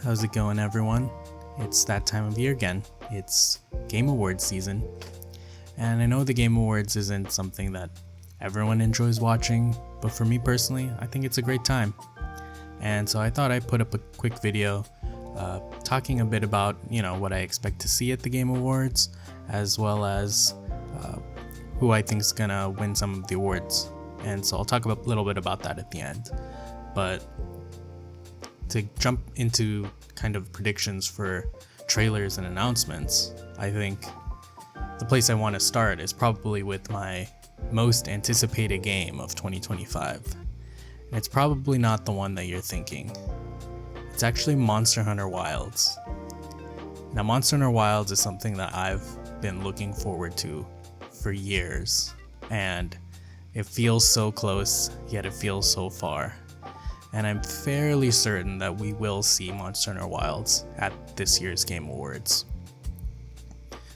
How's it going, everyone? It's that time of year again. It's Game Awards season. And I know the Game Awards isn't something that everyone enjoys watching, but for me personally, I think it's a great time. And so I thought I'd put up a quick video talking a bit about, what I expect to see at the Game Awards, as well as who I think is gonna win some of the awards. And so I'll talk a little bit about that at the end. But to jump into kind of predictions for trailers and announcements, I think the place I want to start is probably with my most anticipated game of 2025. And it's probably not the one that you're thinking. It's actually Monster Hunter Wilds. Now, Monster Hunter Wilds is something that I've been looking forward to for years, and it feels so close, yet it feels so far. And I'm fairly certain that we will see Monster Hunter Wilds at this year's Game Awards.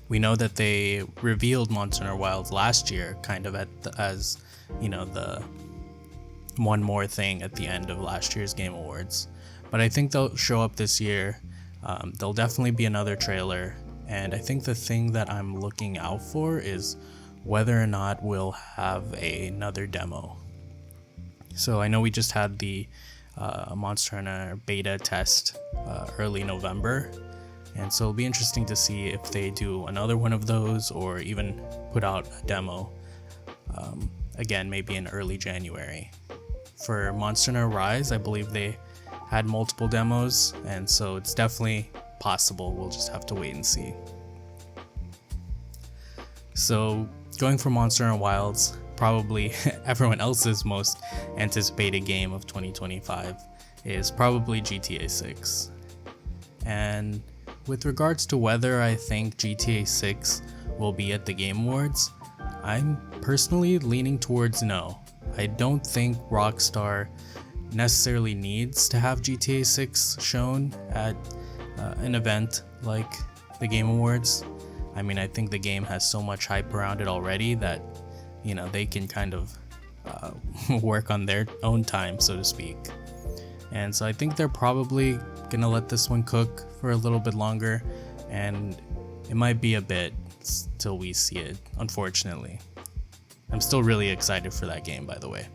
We know that they revealed Monster Hunter Wilds last year, kind of as the one more thing at the end of last year's Game Awards. But I think they'll show up this year. There'll definitely be another trailer, and I think the thing that I'm looking out for is whether or not we'll have another demo. So I know we just had the Monster Hunter beta test early November, and so it'll be interesting to see if they do another one of those or even put out a demo again, maybe in early January. For Monster Hunter Rise, I believe they had multiple demos, and so it's definitely possible. We'll just have to wait and see. So going for Monster Hunter Wilds, probably everyone else's most anticipated game of 2025 is probably GTA 6. And with regards to whether I think GTA 6 will be at the Game Awards, I'm personally leaning towards no. I don't think Rockstar necessarily needs to have GTA 6 shown at an event like the Game Awards. I mean, I think the game has so much hype around it already that they can kind of work on their own time, so to speak. And so I think they're probably gonna let this one cook for a little bit longer, and it might be a bit till we see it, unfortunately. I'm still really excited for that game, by the way.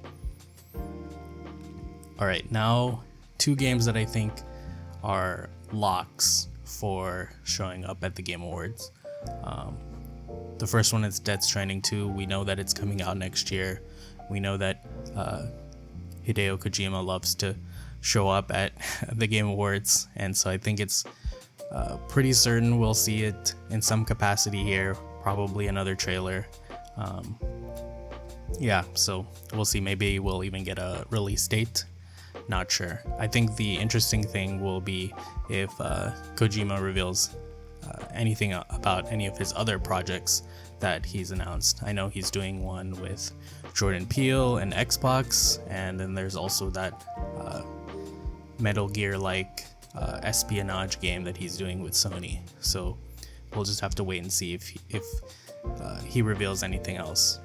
Alright, now two games that I think are locks for showing up at the Game Awards. The first one is Death Stranding 2. We know that it's coming out next year. We know that Hideo Kojima loves to show up at the Game Awards, and so I think it's pretty certain we'll see it in some capacity here, probably another trailer. So we'll see. Maybe we'll even get a release date. Not sure. I think the interesting thing will be if Kojima reveals anything about any of his other projects that he's announced. I know he's doing one with Jordan Peele and Xbox, and then there's also that Metal Gear-like espionage game that he's doing with Sony. So we'll just have to wait and see if he reveals anything else.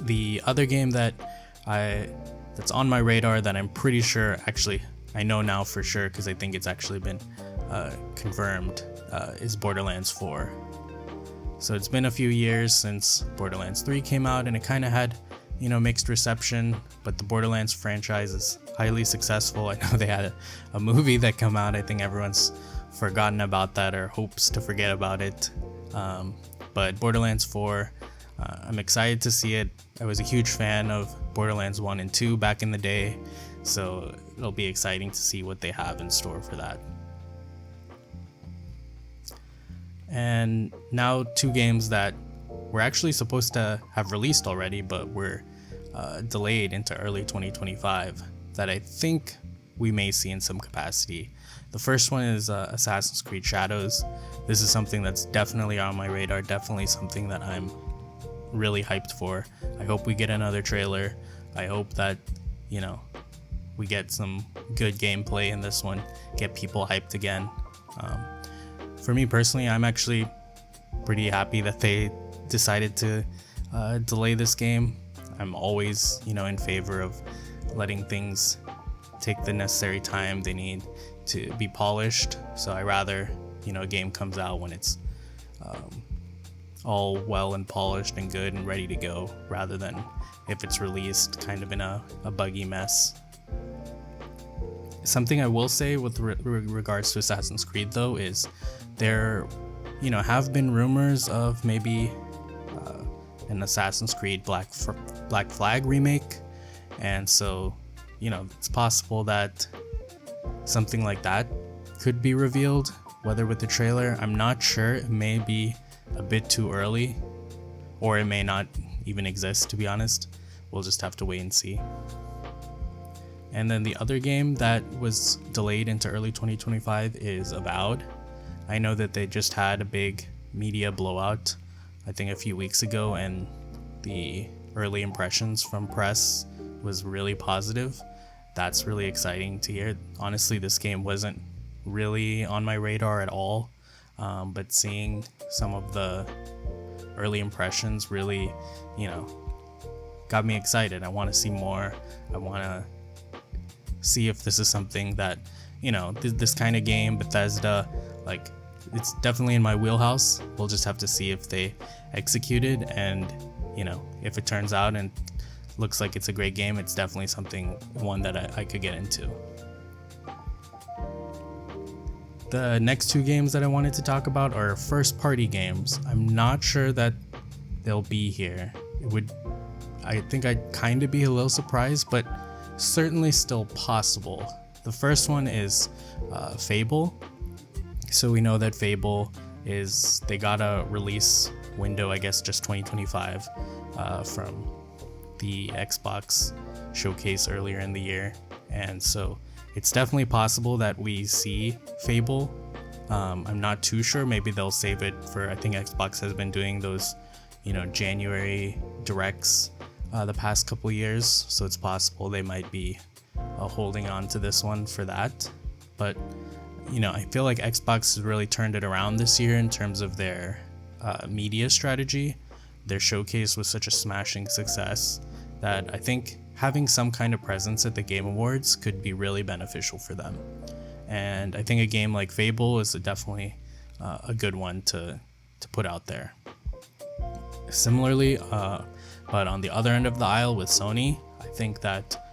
The other game that's on my radar that I'm pretty sure, actually I know now for sure because I think it's actually been confirmed, is Borderlands 4. So it's been a few years since Borderlands 3 came out, and it kind of had mixed reception, but the Borderlands franchise is highly successful. I know they had a movie that came out. I think everyone's forgotten about that or hopes to forget about it, but Borderlands 4, I'm excited to see it. I was a huge fan of Borderlands 1 and 2 back in the day, so it'll be exciting to see what they have in store for that. And now two games that were actually supposed to have released already, but were delayed into early 2025 that I think we may see in some capacity. The first one is Assassin's Creed Shadows. This is something that's definitely on my radar, definitely something that I'm really hyped for. I hope we get another trailer. I hope that we get some good gameplay in this one, get people hyped again. For me personally, I'm actually pretty happy that they decided to delay this game. I'm always in favor of letting things take the necessary time they need to be polished. So I rather, a game comes out when it's all well and polished and good and ready to go, rather than if it's released kind of in a buggy mess. Something I will say with regards to Assassin's Creed though is there, have been rumors of maybe an Assassin's Creed Black Flag remake, and so it's possible that something like that could be revealed, whether with the trailer. I'm not sure. It may be a bit too early, or it may not even exist, to be honest. We'll just have to wait and see. And then the other game that was delayed into early 2025 is Avowed. I know that they just had a big media blowout, I think a few weeks ago, and the early impressions from press was really positive. That's really exciting to hear. Honestly, this game wasn't really on my radar at all, but seeing some of the early impressions really, got me excited. I want to see more. I want to see if this is something that, this kind of game, Bethesda, like, it's definitely in my wheelhouse. We'll just have to see if they execute it, and if it turns out and looks like it's a great game, it's definitely one that I could get into. The next two games that I wanted to talk about are first party games. I'm not sure that they'll be here. I think I'd kind of be a little surprised, but certainly still possible. The first one is Fable. So we know that Fable they got a release window, I guess just 2025, from the Xbox showcase earlier in the year, and so it's definitely possible that we see Fable. I'm not too sure. Maybe they'll save it for, I think Xbox has been doing those, January directs the past couple years, so it's possible they might be holding on to this one for that. But I feel like Xbox has really turned it around this year in terms of their media strategy. Their showcase was such a smashing success that I think having some kind of presence at the Game Awards could be really beneficial for them. And I think a game like Fable is definitely a good one to put out there. Similarly, but on the other end of the aisle with Sony, I think that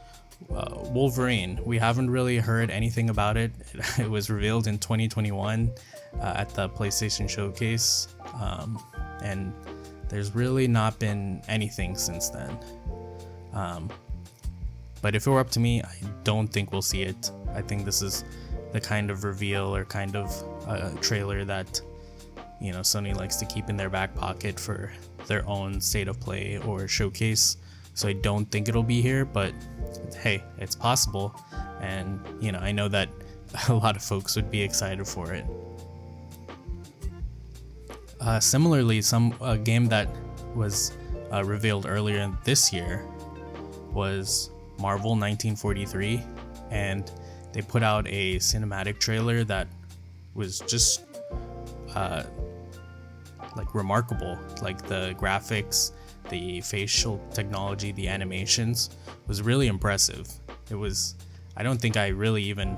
Wolverine, we haven't really heard anything about it. It was revealed in 2021 at the PlayStation Showcase, and there's really not been anything since then. But if it were up to me, I don't think we'll see it. I think this is the kind of reveal or kind of trailer that Sony likes to keep in their back pocket for their own state of play or showcase. So I don't think it'll be here, but hey, it's possible, and I know that a lot of folks would be excited for it. Similarly, a game that was revealed earlier this year was Marvel 1943, and they put out a cinematic trailer that was just remarkable. Like, the graphics, the facial technology, the animations was really impressive. I don't think I really even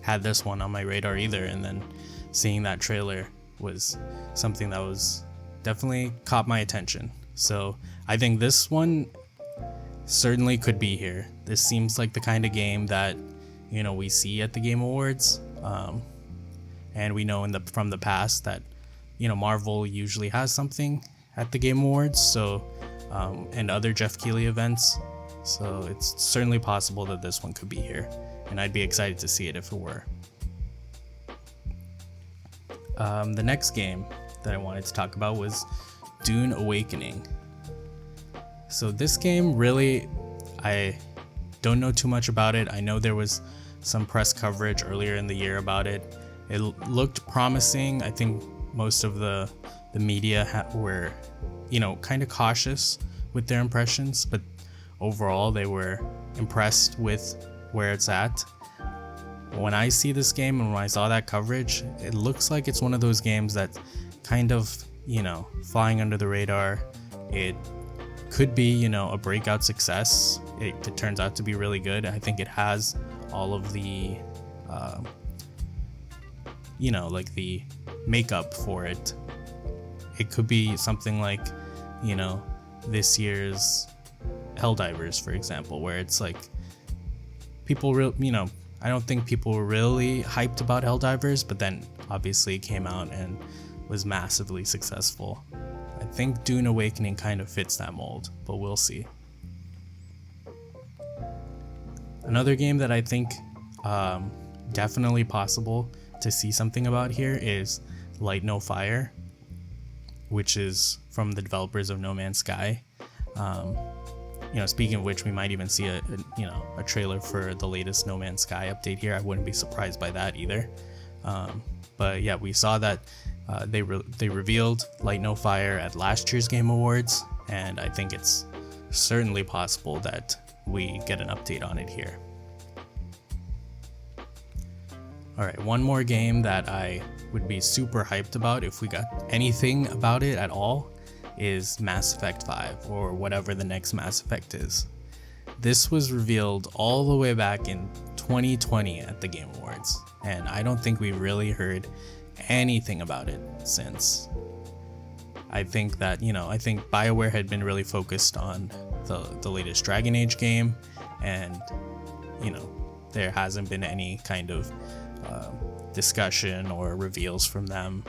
had this one on my radar either, and then seeing that trailer was something that was definitely caught my attention. So I think this one certainly could be here. This seems like the kind of game that we see at the Game Awards, and we know from the past that Marvel usually has something at the Game Awards, so and other Jeff Keighley events, so it's certainly possible that this one could be here, and I'd be excited to see it if it were. The next game that I wanted to talk about was Dune Awakening. So this game, really, I don't know too much about it. I know there was some press coverage earlier in the year about it. It looked promising. I think most of the media were, kind of cautious with their impressions, but overall they were impressed with where it's at. When I see this game and when I saw that coverage, it looks like it's one of those games that kind of, flying under the radar. It could be, a breakout success it turns out to be really good. I think it has all of the, like the makeup for it. It could be something like, this year's Helldivers, for example, where it's like people I don't think people were really hyped about Helldivers, but then obviously it came out and was massively successful. I think Dune Awakening kind of fits that mold, but we'll see. Another game that I think definitely possible to see something about here is Light No Fire, which is from the developers of No Man's Sky. Speaking of which, we might even see a trailer for the latest No Man's Sky update here. I wouldn't be surprised by that either. But yeah, we saw that they revealed Light No Fire at last year's Game Awards, and I think it's certainly possible that we get an update on it here. Alright, one more game that I would be super hyped about if we got anything about it at all is Mass Effect 5, or whatever the next Mass Effect is. This was revealed all the way back in 2020 at the Game Awards, and I don't think we really heard anything about it since. I think that, BioWare had been really focused on the latest Dragon Age game, and, there hasn't been any kind of discussion or reveals from them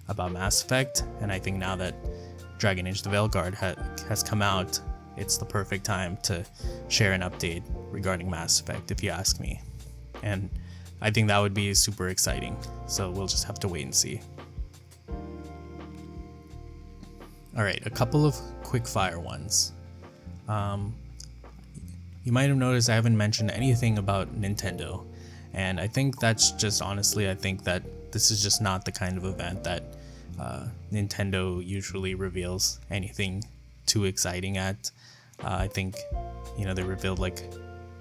about Mass Effect. And I think now that Dragon Age: The Veilguard has come out, it's the perfect time to share an update regarding Mass Effect, if you ask me. And I think that would be super exciting, so we'll just have to wait and see. Alright, a couple of quick fire ones. You might have noticed I haven't mentioned anything about Nintendo, and I think that's just honestly, I think that this is just not the kind of event that Nintendo usually reveals anything too exciting at. I think, they revealed like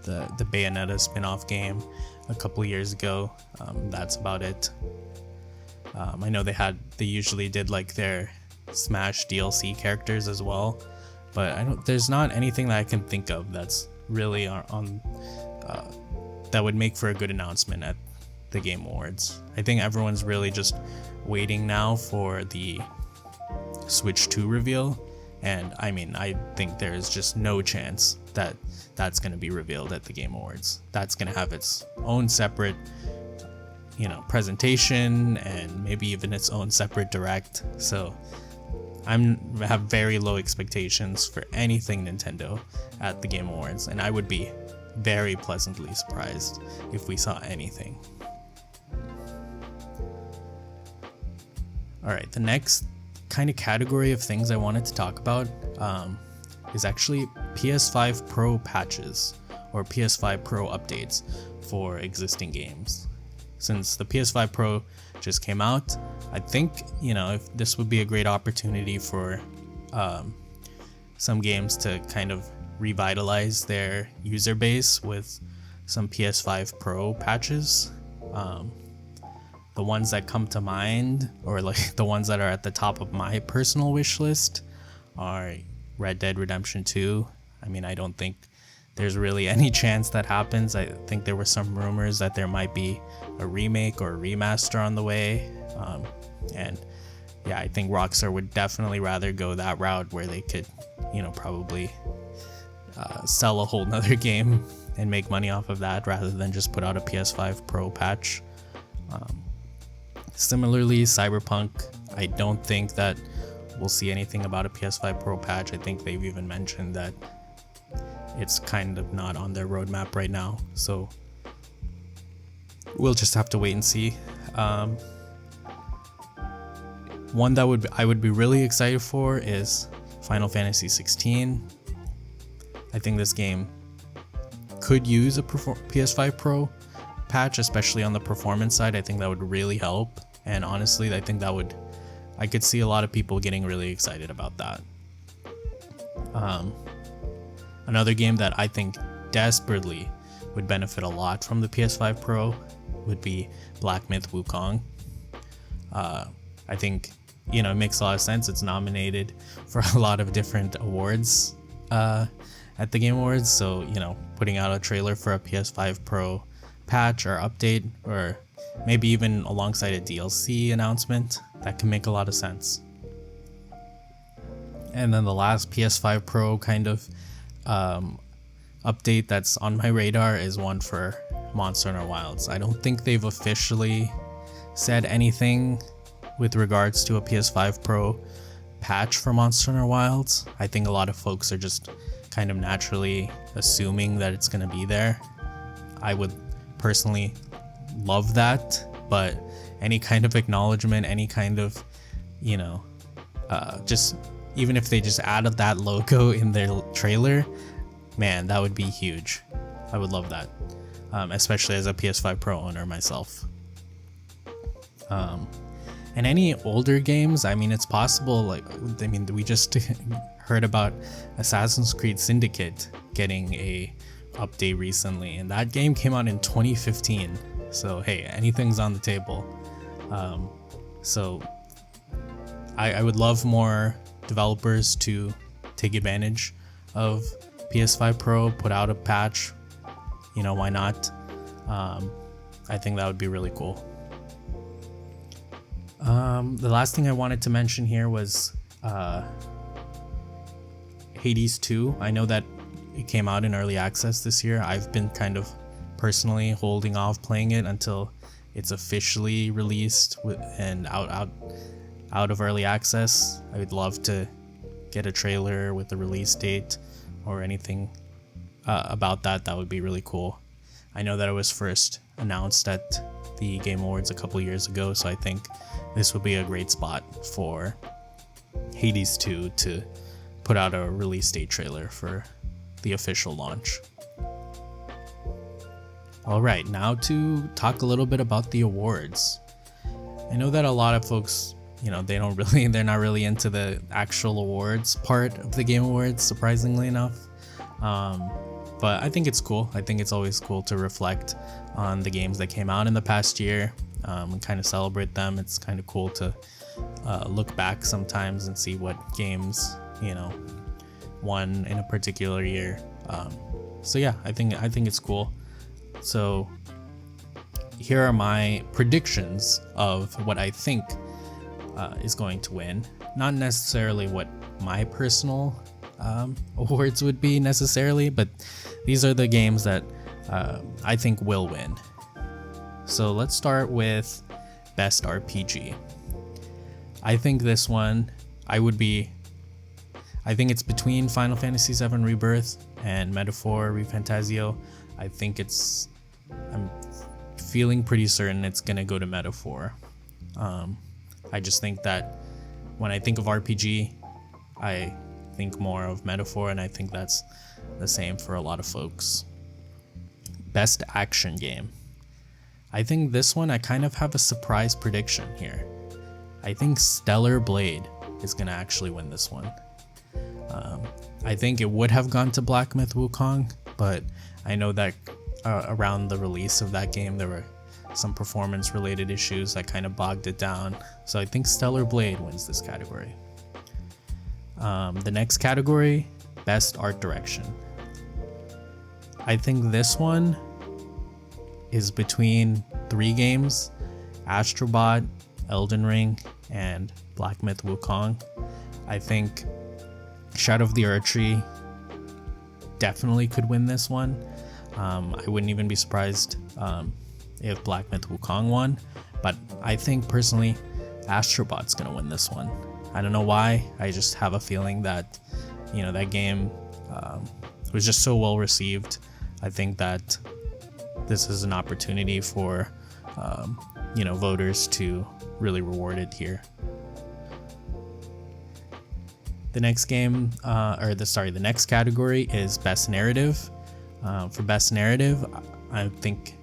the Bayonetta spin-off game a couple years ago. That's about it. I know they usually did like their Smash DLC characters as well, but there's not anything that I can think of that's really on that would make for a good announcement at the Game Awards. I think everyone's really just waiting now for the Switch 2 reveal, and I think there is just no chance that that's going to be revealed at the Game Awards. That's going to have its own separate, presentation, and maybe even its own separate direct. So I have very low expectations for anything Nintendo at the Game Awards, and I would be very pleasantly surprised if we saw anything. Alright, the next kind of category of things I wanted to talk about is actually PS5 Pro patches or PS5 Pro updates for existing games. Since the PS5 Pro just came out, I think, if this would be a great opportunity for some games to kind of revitalize their user base with some PS5 Pro patches. The ones that come to mind, or like the ones that are at the top of my personal wish list, are Red Dead Redemption 2. I don't think there's really any chance that happens. I think there were some rumors that there might be a remake or a remaster on the way. And yeah, I think Rockstar would definitely rather go that route where they could, probably sell a whole nother game and make money off of that rather than just put out a PS5 Pro patch. Similarly, Cyberpunk, I don't think that we'll see anything about a PS5 Pro patch. I think they've even mentioned that it's kind of not on their roadmap right now, so we'll just have to wait and see. One that I would be really excited for is Final Fantasy 16. I think this game could use a PS5 Pro patch, especially on the performance side. I think that would really help, and honestly, I think I could see a lot of people getting really excited about that. Another game that I think desperately would benefit a lot from the PS5 Pro would be Black Myth Wukong. I think, it makes a lot of sense. It's nominated for a lot of different awards at the Game Awards. So, putting out a trailer for a PS5 Pro patch or update, or maybe even alongside a DLC announcement, that can make a lot of sense. And then the last PS5 Pro kind of update that's on my radar is one for Monster Hunter Wilds. I don't think they've officially said anything with regards to a PS5 Pro patch for Monster Hunter Wilds. I think a lot of folks are just kind of naturally assuming that it's going to be there. I would personally love that, but any kind of acknowledgement, any kind of, just even if they just added that logo in their trailer, man, that would be huge. I would love that, especially as a PS5 Pro owner myself. And any older games, it's possible, we just heard about Assassin's Creed Syndicate getting a update recently, and that game came out in 2015. So hey, anything's on the table. So I would love more developers to take advantage of PS5 Pro, put out a patch. Why not? I think that would be really cool. The last thing I wanted to mention here was Hades 2. I know that it came out in early access this year. I've been kind of personally holding off playing it until it's officially released and out of early access. I would love to get a trailer with the release date or anything about that. That would be really cool. I know that it was first announced at the Game Awards a couple years ago, so I think this would be a great spot for Hades 2 to put out a release date trailer for the official launch. Alright, now to talk a little bit about the awards. I know that a lot of folks, they're not really into the actual awards part of the Game Awards, surprisingly enough. But I think it's cool. I think it's always cool to reflect on the games that came out in the past year and kind of celebrate them. It's kind of cool to look back sometimes and see what games, won in a particular year. So yeah, I think it's cool. So here are my predictions of what I think is going to win. Not necessarily what my personal awards would be necessarily, but these are the games that I think will win. So let's start with Best RPG. I think this one, I think it's between Final Fantasy VII Rebirth and Metaphor ReFantazio. I'm feeling pretty certain it's gonna go to Metaphor. I just think that when I think of RPG, I think more of Metaphor, and I think that's the same for a lot of folks. Best action game. I think this one, I kind of have a surprise prediction here. I think Stellar Blade is gonna actually win this one. I think it would have gone to Black Myth Wukong, but I know that around the release of that game, there were some performance related issues that kind of bogged it down. So I think Stellar Blade wins this category. The next category, Best Art Direction. I think this one is between 3 games: Astrobot, Elden Ring, and Black Myth Wukong. I think Shadow of the Erdtree definitely could win this one. I wouldn't even be surprised if Black Myth Wukong won, but I think personally Astrobot's gonna win this one. I don't know why, I just have a feeling that that game was just so well received. I think that this is an opportunity for voters to really reward it here. The next game, the next category is Best Narrative. For Best Narrative, I think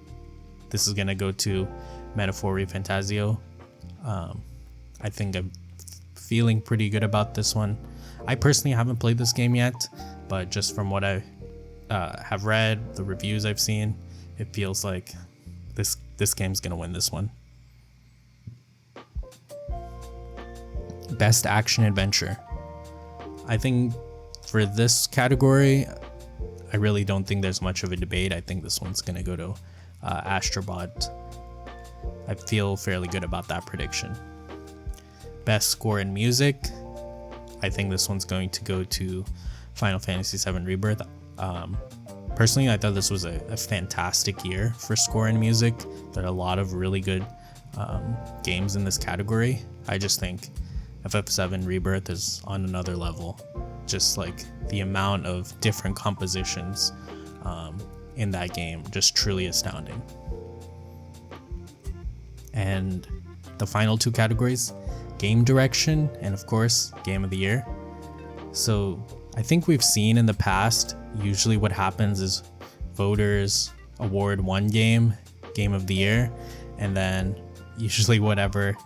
this is gonna go to Metaphor ReFantazio. I think I'm feeling pretty good about this one. I personally haven't played this game yet, but just from what I have read, the reviews I've seen, it feels like this game's gonna win this one. Best Action Adventure. I think for this category, I really don't think there's much of a debate. I think this one's gonna go to Astrobot. I feel fairly good about that prediction. Best score in music, I think this one's going to go to Final Fantasy VII Rebirth. Personally, I thought this was a fantastic year for score and music. There are a lot of really good games in this category. I just think FF7 Rebirth is on another level. Just like the amount of different compositions in that game, just truly astounding. And the final two categories, game direction and of course game of the year. So I think we've seen in the past, usually what happens is voters award one game of the year, and then usually whatever,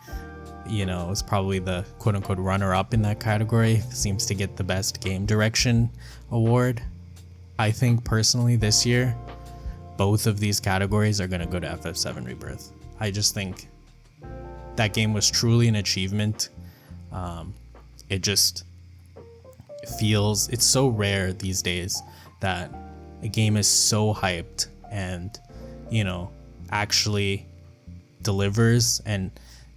is probably the quote unquote runner up in that category seems to get the best game direction award. I think personally this year, both of these categories are going to go to FF7 Rebirth. I just think that game was truly an achievement. It just feels, it's so rare these days that a game is so hyped and, actually delivers. And,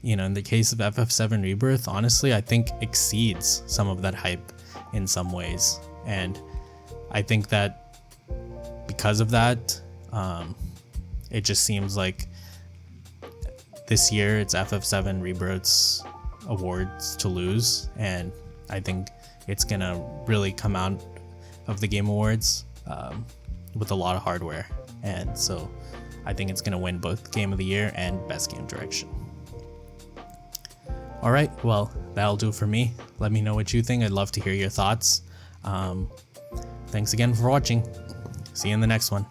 in the case of FF7 Rebirth, honestly, I think exceeds some of that hype in some ways. And I think that because of that, it just seems like this year it's FF7 Rebirth's awards to lose, and I think it's gonna really come out of the Game Awards with a lot of hardware, and so I think it's gonna win both Game of the Year and Best Game Direction. Alright, well, that'll do it for me. Let me know what you think. I'd love to hear your thoughts. Thanks again for watching. See you in the next one.